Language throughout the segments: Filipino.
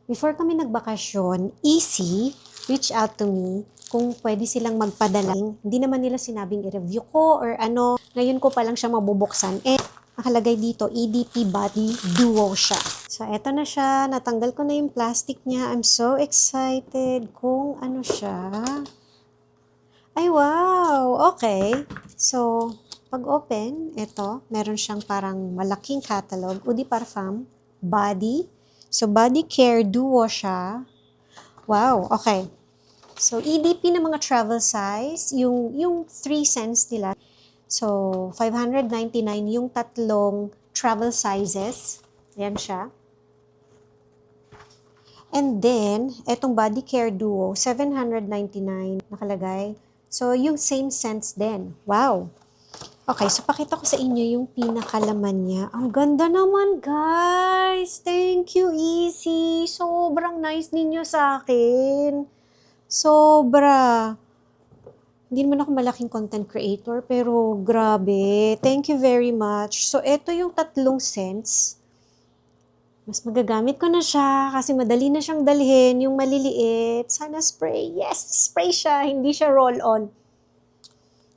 Before kami nagbakasyon, Easy reach out to me kung pwede silang magpadala. Hindi naman nila sinabing i-review ko or ano. Ngayon ko pa lang siya mabubuksan. Nakalagay dito, EDP Body Duo siya. So, eto na siya. Natanggal ko na yung plastic niya. I'm so excited kung ano siya. Ay, wow! Okay. So, pag open, eto, meron siyang parang malaking catalog. Eau de Parfum, Body. So, body care duo siya. Wow, okay. So, EDP na mga travel size, yung 3 cents nila. So, 599 yung tatlong travel sizes. Ayan siya. And then, etong body care duo, 799 nakalagay. So, yung same scents din. Wow! Okay, so pakita ko sa inyo yung pinakalaman niya. Ang ganda naman, guys! Thank you, Easy! Sobrang nice ninyo sa akin. Sobra. Hindi naman ako malaking content creator, pero grabe. Thank you very much. So, ito yung tatlong scents. Mas magagamit ko na siya kasi madali na siyang dalhin. Yung maliliit, sana spray. Yes, spray siya. Hindi siya roll-on.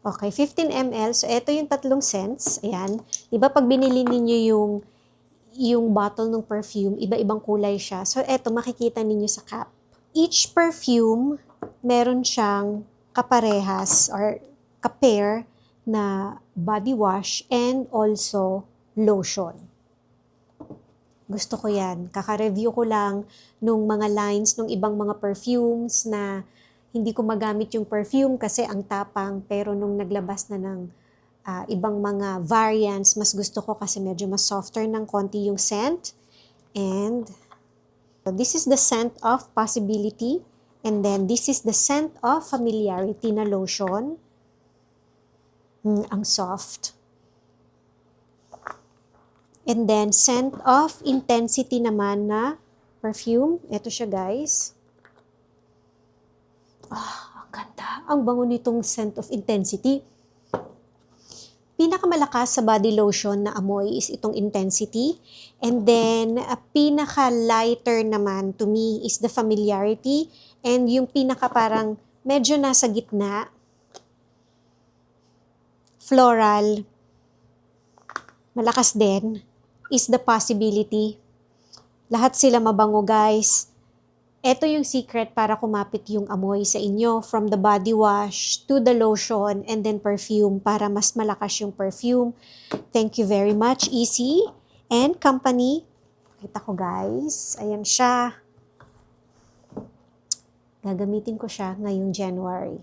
Okay, 15 ml. So, ito yung tatlong scents. Ayan. Diba pag binili ninyo yung bottle ng perfume, iba-ibang kulay siya. So, ito makikita ninyo sa cap. Each perfume, meron siyang kaparehas or kapair na body wash and also lotion. Gusto ko yan. Kaka-review ko lang nung mga lines nung ibang mga perfumes na hindi ko magamit yung perfume kasi ang tapang, pero nung naglabas na ng ibang mga variants, mas gusto ko kasi medyo mas softer ng konti yung scent. And this is the scent of possibility. And then this is the scent of familiarity na lotion. Ang soft. And then scent of intensity naman na perfume. Ito siya, guys. Ang ganda. Ang bango nitong scent of intensity. Pinakamalakas sa body lotion na amoy is itong intensity. And then, pinaka-lighter naman to me is the familiarity. And yung pinaka parang medyo nasa gitna, floral, malakas din, is the possibility. Lahat sila mabango, guys. Ito yung secret para kumapit yung amoy sa inyo from the body wash to the lotion and then perfume para mas malakas yung perfume. Thank you very much, Easy and Company. Kita ko, guys. Ayan siya. Gagamitin ko siya ngayong January.